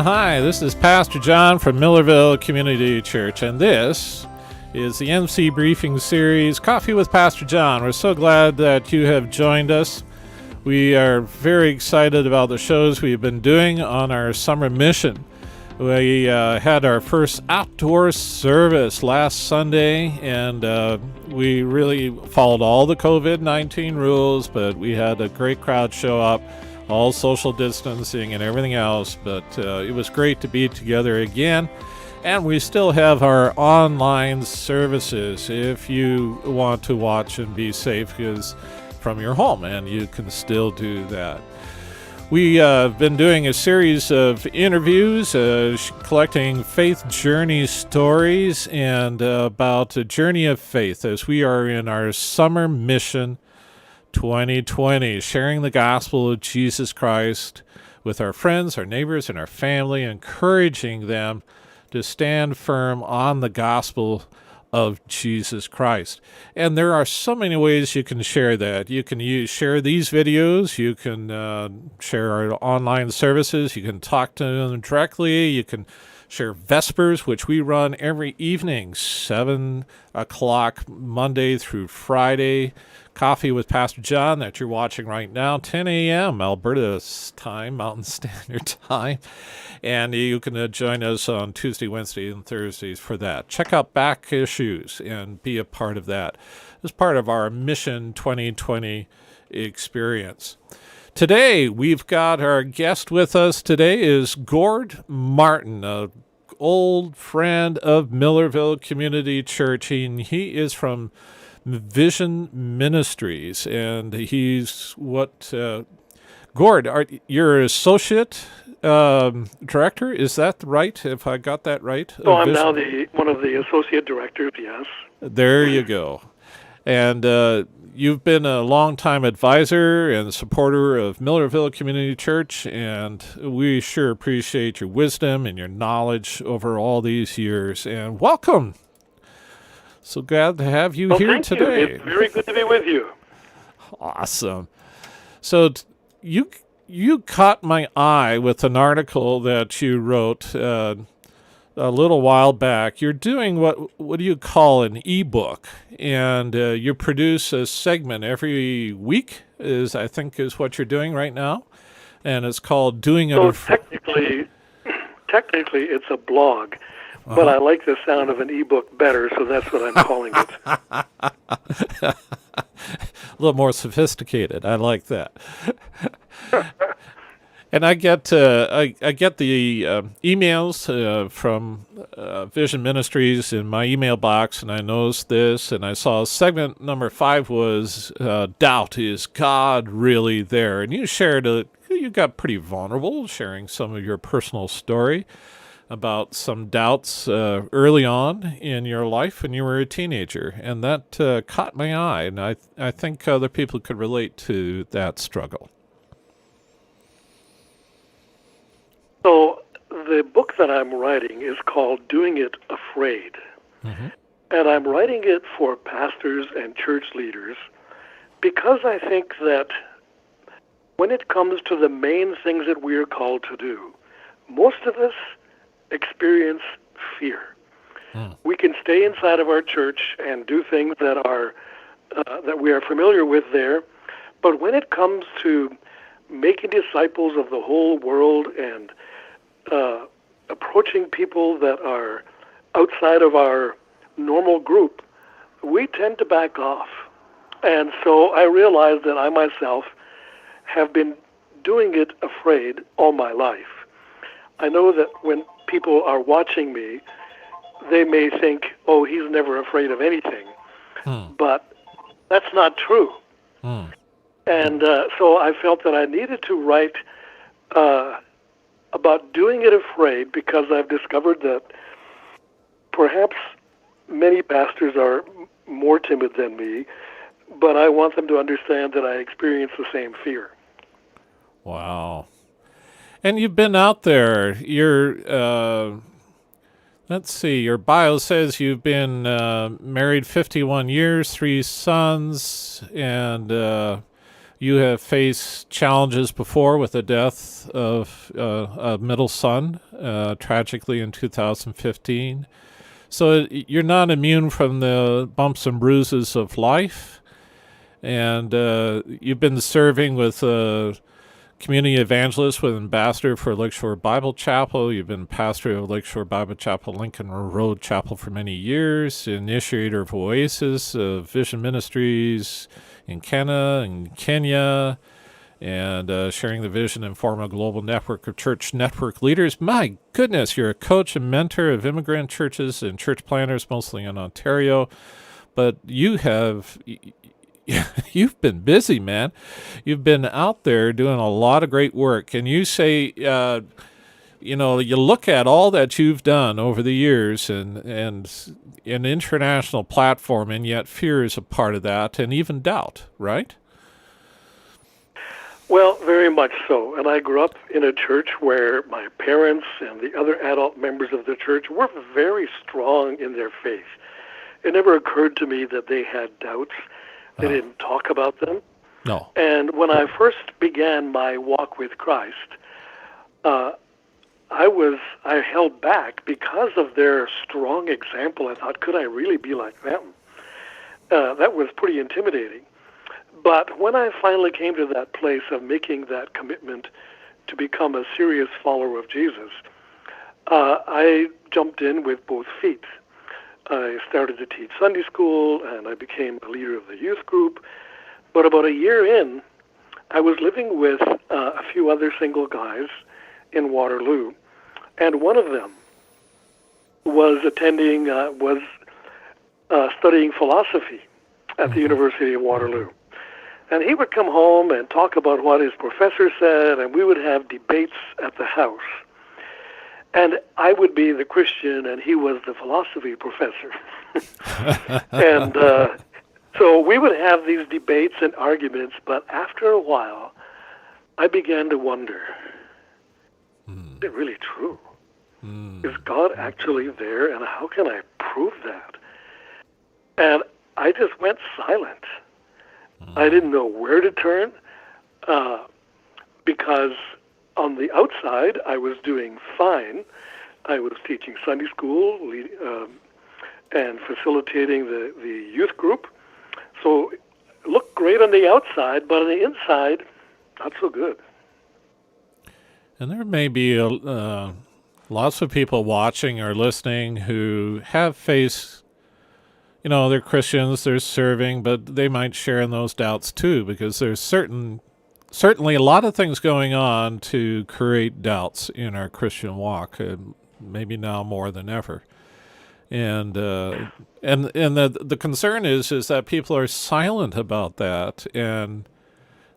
Hi, this is Pastor John from Millerville Community Church, and this is the MC Briefing Series, Coffee with Pastor John. We're so glad that you have joined us. We are very excited about the shows we've been doing on our summer mission. We had our first outdoor service last Sunday, and we really followed all the COVID-19 rules, but we had a great crowd show up, all social distancing and everything else, but it was great to be together again. And we still have our online services if you want to watch and be safe from your home, and you can still do that. We have been doing a series of interviews, collecting faith journey stories, and about a journey of faith as we are in our summer mission 2020, sharing the gospel of Jesus Christ with our friends, our neighbors, and our family, encouraging them to stand firm on the gospel of Jesus Christ. And there are so many ways you can share that. You can share these videos, you can share our online services, you can talk to them directly, you can share Vespers, which we run every evening, 7 o'clock Monday through Friday. Coffee with Pastor John that you're watching right now, 10 a.m. Alberta's time, Mountain Standard Time. And you can join us on Tuesday, Wednesday, and Thursdays for that. Check out back issues and be a part of that as part of our Mission 2020 experience. Today, we've got our guest with us. Today is Gord Martin, an old friend of Millerville Community Church. He is from Vision Ministries, and he's Gord, you're associate director, is that right? If I got that right? So I'm now one of the associate directors, yes. There you go. And you've been a longtime advisor and supporter of Millerville Community Church, and we sure appreciate your wisdom and your knowledge over all these years. And welcome. So glad to have you here today. It's very good to be with you. Awesome. So you caught my eye with an article that you wrote a little while back. You're doing what do you call an EBook, and you produce a segment every week. I think is what you're doing right now, and it's called Doing It. So technically, it's a blog. But I like the sound of an ebook better, so that's what I'm calling it. A little more sophisticated. I like that. And I get the emails from Vision Ministries in my email box, and I noticed this, and I saw segment number 5 was Doubt, Is God Really There? And you got pretty vulnerable, sharing some of your personal story about some doubts early on in your life when you were a teenager. And that caught my eye, and I think other people could relate to that struggle. So the book that I'm writing is called Doing It Afraid. Mm-hmm. And I'm writing it for pastors and church leaders because I think that when it comes to the main things that we are called to do, most of us experience fear. We can stay inside of our church and do things that we are familiar with there, but when it comes to making disciples of the whole world and approaching people that are outside of our normal group, we tend to back off. And so I realized that I myself have been doing it afraid all my life. I know that when people are watching me, they may think, oh, he's never afraid of anything. But that's not true. And so I felt that I needed to write about doing it afraid because I've discovered that perhaps many pastors are more timid than me, but I want them to understand that I experience the same fear. Wow. And you've been out there. Let's see, your bio says you've been married 51 years, 3 sons, and You have faced challenges before with the death of a middle son, tragically in 2015. So you're not immune from the bumps and bruises of life. And you've been serving with community evangelist with ambassador for Lakeshore Bible Chapel. You've been pastor of Lakeshore Bible Chapel, Lincoln Road Chapel for many years, initiator of Oasis, Vision Ministries in Kenya, and sharing the vision and form a global network of church network leaders. My goodness, you're a coach and mentor of immigrant churches and church planners, mostly in Ontario. But you've been busy, man. You've been out there doing a lot of great work. And you say, you look at all that you've done over the years and an international platform, and yet fear is a part of that, and even doubt, right? Well, very much so. And I grew up in a church where my parents and the other adult members of the church were very strong in their faith. It never occurred to me that they had doubts. They didn't talk about them. No. And when I first began my walk with Christ, I held back because of their strong example. I thought, could I really be like them? That was pretty intimidating. But when I finally came to that place of making that commitment to become a serious follower of Jesus, I jumped in with both feet. I started to teach Sunday school, and I became a leader of the youth group. But about a year in, I was living with a few other single guys in Waterloo, and one of them was studying philosophy at the University of Waterloo. And he would come home and talk about what his professor said, and we would have debates at the house. And I would be the Christian, and he was the philosophy professor. And so we would have these debates and arguments, but after a while, I began to wonder, is it really true? Is God actually there, and how can I prove that? And I just went silent. I didn't know where to turn, because on the outside, I was doing fine. I was teaching Sunday school and facilitating the youth group. So it looked great on the outside, but on the inside, not so good. And there may be lots of people watching or listening who have faced, they're Christians, they're serving, but they might share in those doubts too, because there's certainly a lot of things going on to create doubts in our Christian walk, maybe now more than ever. And the concern is that people are silent about that, and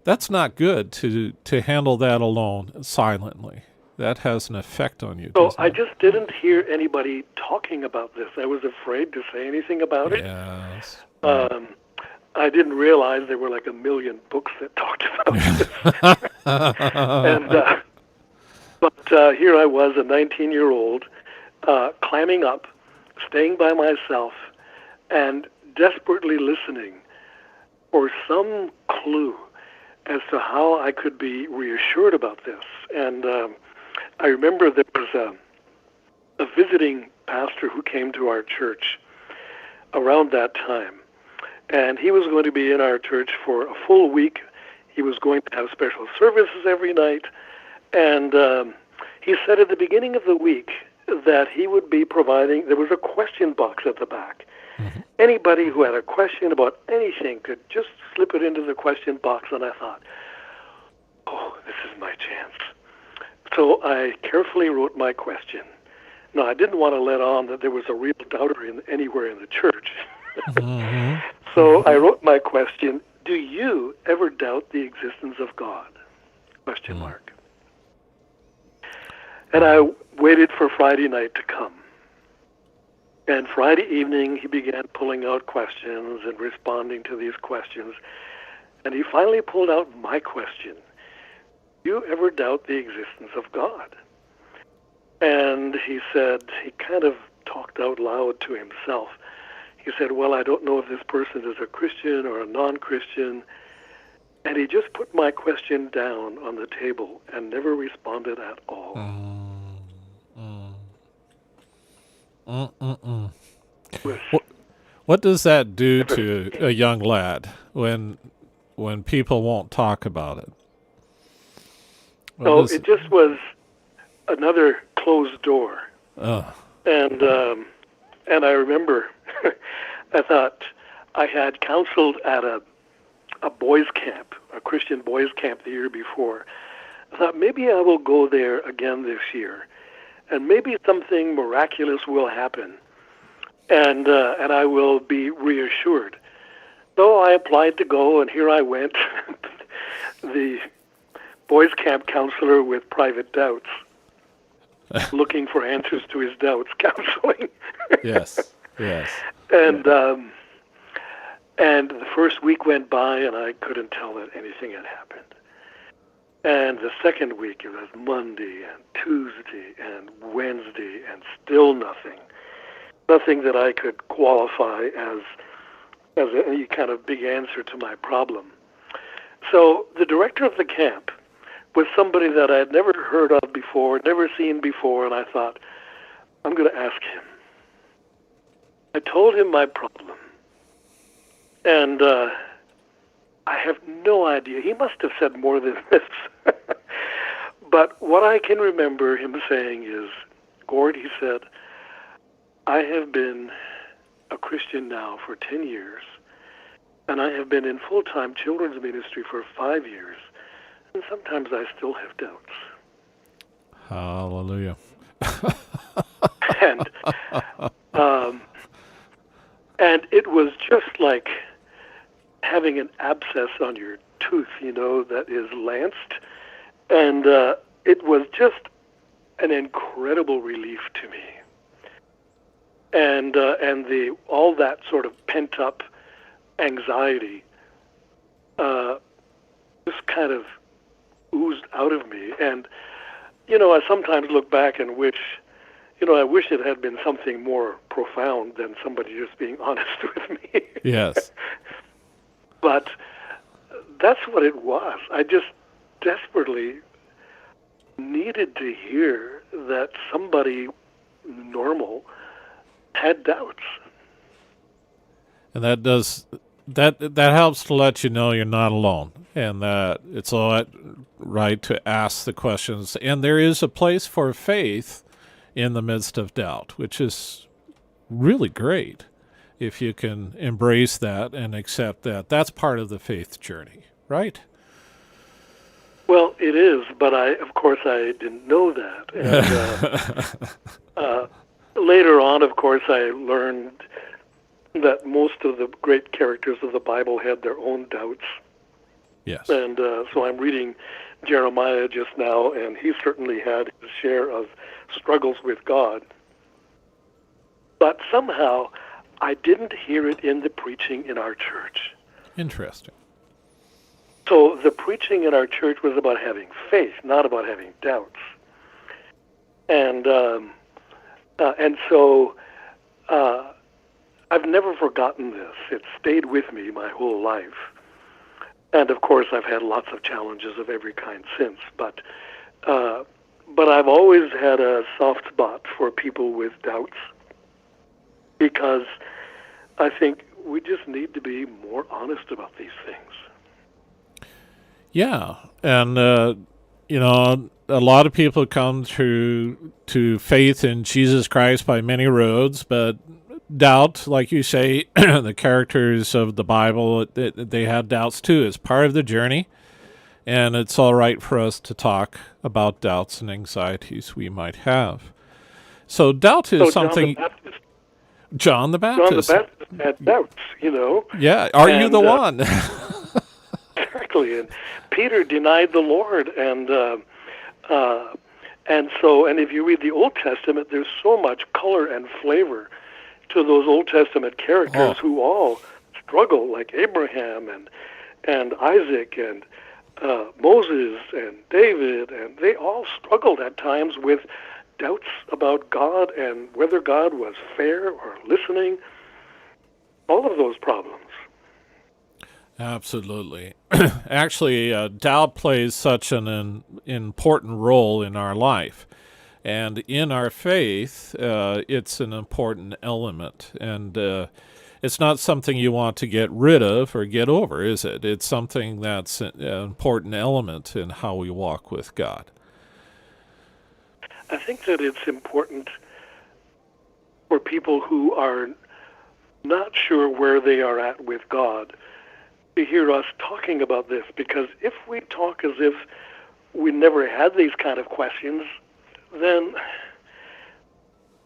that's not good to handle that alone silently. That has an effect on you. So I just didn't hear anybody talking about this. I was afraid to say anything about it. Yes. I didn't realize there were like 1 million books that talked about this. But here I was, a 19-year-old, climbing up, staying by myself, and desperately listening for some clue as to how I could be reassured about this. And I remember there was a visiting pastor who came to our church around that time. And he was going to be in our church for a full week. He was going to have special services every night. And he said at the beginning of the week that he would be providing, there was a question box at the back. Mm-hmm. Anybody who had a question about anything could just slip it into the question box. And I thought, oh, this is my chance. So I carefully wrote my question. Now, I didn't want to let on that there was a real doubter anywhere in the church. Mm-hmm. So I wrote my question, do you ever doubt the existence of God? Question mark. And I waited for Friday night to come. And Friday evening, he began pulling out questions and responding to these questions. And he finally pulled out my question. Do you ever doubt the existence of God? And he said, he kind of talked out loud to himself. He said, well, I don't know if this person is a Christian or a non-Christian. And he just put my question down on the table and never responded at all. What does that do to a young lad when people won't talk about it? So it just was another closed door. And I remember I thought I had counseled at a boys' camp, a Christian boys' camp the year before. I thought maybe I will go there again this year, and maybe something miraculous will happen, and I will be reassured. So I applied to go, and here I went, the boys' camp counselor with private doubts, looking for answers to his doubts, counseling. Yes. And the first week went by, and I couldn't tell that anything had happened. And the second week, it was Monday and Tuesday and Wednesday, and still nothing. Nothing that I could qualify as any kind of big answer to my problem. So the director of the camp was somebody that I had never heard of before, never seen before, and I thought, I'm going to ask him. I told him my problem. And I have no idea. He must have said more than this. But what I can remember him saying is, Gord, he said, I have been a Christian now for 10 years, and I have been in full-time children's ministry for 5 years, and sometimes I still have doubts. Hallelujah. And it was just like having an abscess on your tooth, that is lanced. And it was just an incredible relief to me. And all that sort of pent-up anxiety just kind of oozed out of me. And, I sometimes look back and wish, I wish it had been something more profound than somebody just being honest with me. Yes. But that's what it was. I just desperately needed to hear that somebody normal had doubts. And that helps to let you know you're not alone, and that it's all right to ask the questions. And there is a place for faith in the midst of doubt, which is really great if you can embrace that and accept that. That's part of the faith journey, right? Well, it is, but of course, I didn't know that. And later on, of course, I learned that most of the great characters of the Bible had their own doubts. Yes. And so I'm reading Jeremiah just now, and he certainly had his share of struggles with God. But somehow, I didn't hear it in the preaching in our church. Interesting. So the preaching in our church was about having faith, not about having doubts. And so I've never forgotten this. It stayed with me my whole life. And of course, I've had lots of challenges of every kind since. But I've always had a soft spot for people with doubts, because I think we just need to be more honest about these things. Yeah, and a lot of people come to faith in Jesus Christ by many roads, but doubt, like you say, the characters of the Bible, they had doubts too. It's part of the journey, and it's all right for us to talk about doubts and anxieties we might have. So doubt is something... John the Baptist had doubts, Yeah, are you the one? Exactly, and Peter denied the Lord, and if you read the Old Testament, there's so much color and flavor to those Old Testament characters who all struggle, like Abraham and Isaac and Moses and David, and they all struggled at times with doubts about God and whether God was fair or listening, all of those problems. Absolutely. Actually, doubt plays such an important role in our life. And in our faith, it's an important element. And it's not something you want to get rid of or get over, is it? It's something that's an important element in how we walk with God. I think that it's important for people who are not sure where they are at with God to hear us talking about this, because if we talk as if we never had these kind of questions, then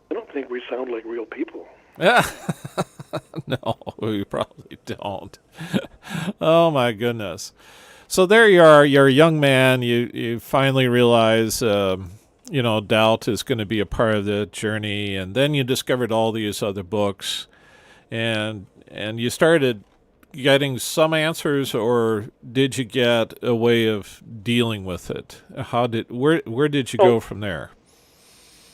I don't think we sound like real people. Yeah. No, we probably don't. Oh, my goodness. So there you are. You're a young man. You finally realize, doubt is going to be a part of the journey. And then you discovered all these other books. And you started getting some answers, or did you get a way of dealing with it? Where did you go from there?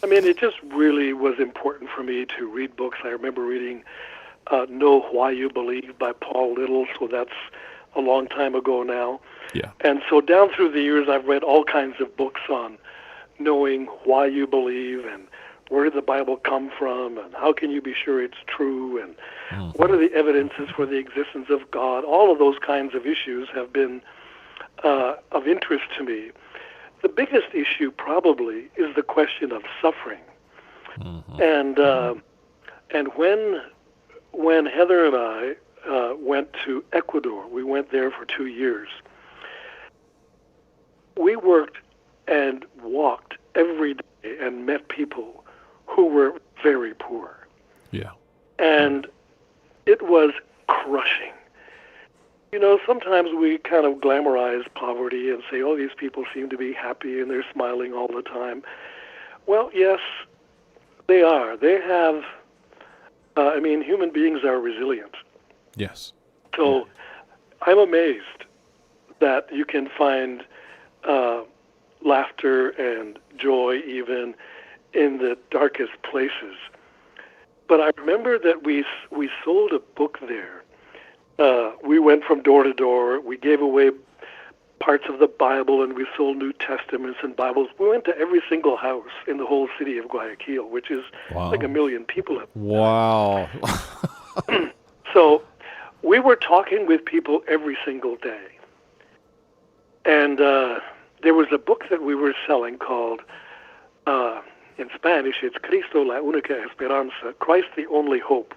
I mean, it just really was important for me to read books. I remember reading Know Why You Believe by Paul Little, so that's a long time ago now. Yeah. And so down through the years, I've read all kinds of books on knowing why you believe and where did the Bible come from and how can you be sure it's true and what are the evidences for the existence of God. All of those kinds of issues have been of interest to me. The biggest issue probably is the question of suffering. And when Heather and I went to Ecuador, we went there for 2 years. We worked and walked every day and met people who were very poor. Yeah. And it was crushing. You know, sometimes we kind of glamorize poverty and say, oh, these people seem to be happy and they're smiling all the time. Well, yes, they are. They have, human beings are resilient. Yes. So I'm amazed that you can find laughter and joy even in the darkest places. But I remember that we sold a book there. We went from door to door. We gave away parts of the Bible, and we sold New Testaments and Bibles. We went to every single house in the whole city of Guayaquil, which is like 1 million people. Wow. So we were talking with people every single day. And there was a book that we were selling called, in Spanish, it's Cristo la única esperanza, Christ the only hope.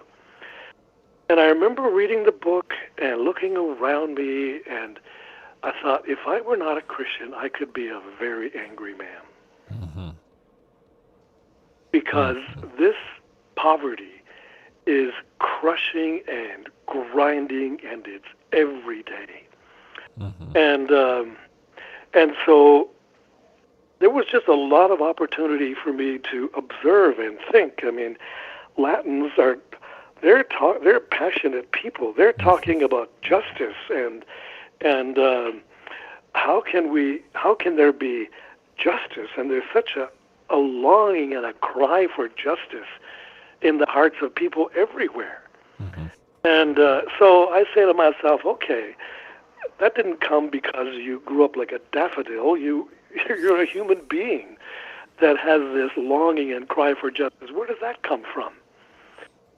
And I remember reading the book and looking around me, and I thought, if I were not a Christian, I could be a very angry man. Because this poverty is crushing and grinding, and it's every day. And so there was just a lot of opportunity for me to observe and think. I mean, Latins are they're passionate people. They're talking about justice and how can there be justice? And there's such a longing and a cry for justice in the hearts of people everywhere. And so I say to myself, okay, that didn't come because you grew up like a daffodil. You're a human being that has this longing and cry for justice. Where does that come from?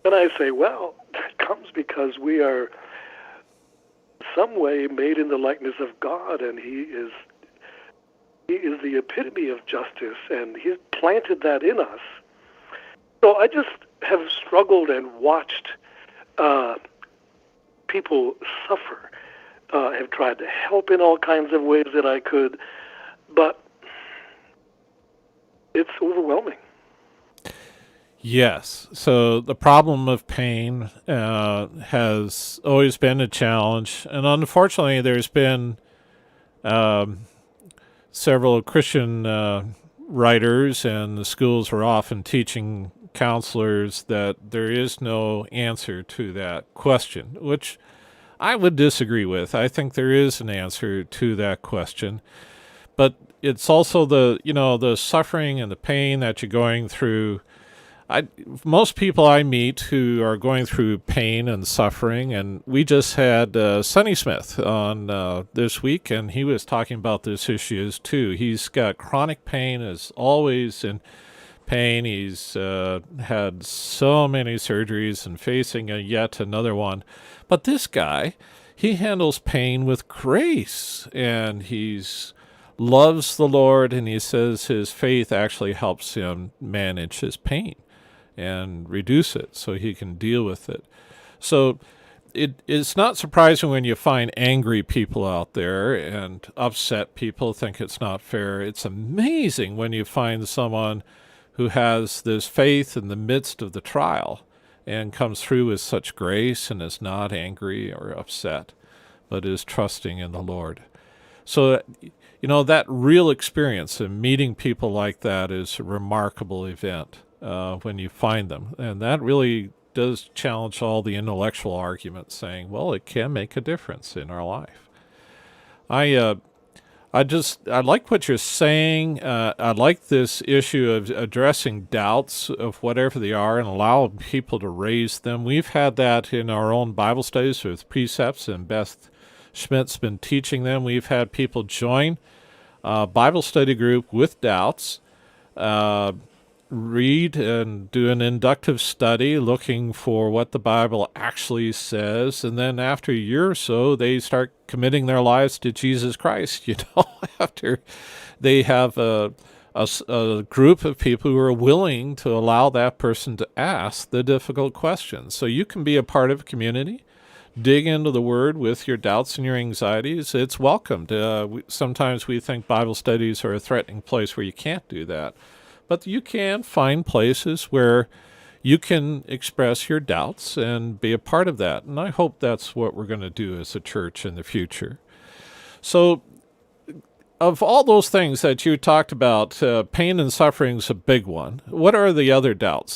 And I say, well, that comes because we are some way made in the likeness of God, and He is the epitome of justice, and He's planted that in us. So I just have struggled and watched people suffer. Have tried to help in all kinds of ways that I could, but it's overwhelming. Yes. So the problem of pain has always been a challenge. And unfortunately, there's been several Christian writers, and the schools are often teaching counselors that there is no answer to that question, which I would disagree with. I think there is an answer to that question. But it's also the suffering and the pain that you're going through. most people I meet who are going through pain and suffering, and we just had Sonny Smith on this week, and he was talking about this issues too. He's got chronic pain, is always in pain. He's had so many surgeries and facing yet another one. But this guy, he handles pain with grace, and he's loves the Lord, and he says his faith actually helps him manage his pain and reduce it so he can deal with it. So it's not surprising when you find angry people out there and upset people, think it's not fair. It's amazing when you find someone who has this faith in the midst of the trial and comes through with such grace and is not angry or upset, but is trusting in the Lord. So, that real experience of meeting people like that is a remarkable event when you find them. And that really does challenge all the intellectual arguments saying, well, it can make a difference in our life. I like what you're saying. I like this issue of addressing doubts of whatever they are and allow people to raise them. We've had that in our own Bible studies with precepts, and Beth Schmidt's been teaching them. We've had people join a Bible study group with doubts, read and do an inductive study looking for what the Bible actually says, and then after a year or so, they start committing their lives to Jesus Christ, after they have a group of people who are willing to allow that person to ask the difficult questions. So you can be a part of a community, dig into the Word with your doubts and your anxieties. It's welcomed. Sometimes we think Bible studies are a threatening place where you can't do that. But you can find places where you can express your doubts and be a part of that. And I hope that's what we're going to do as a church in the future. So of all those things that you talked about, pain and suffering is a big one. What are the other doubts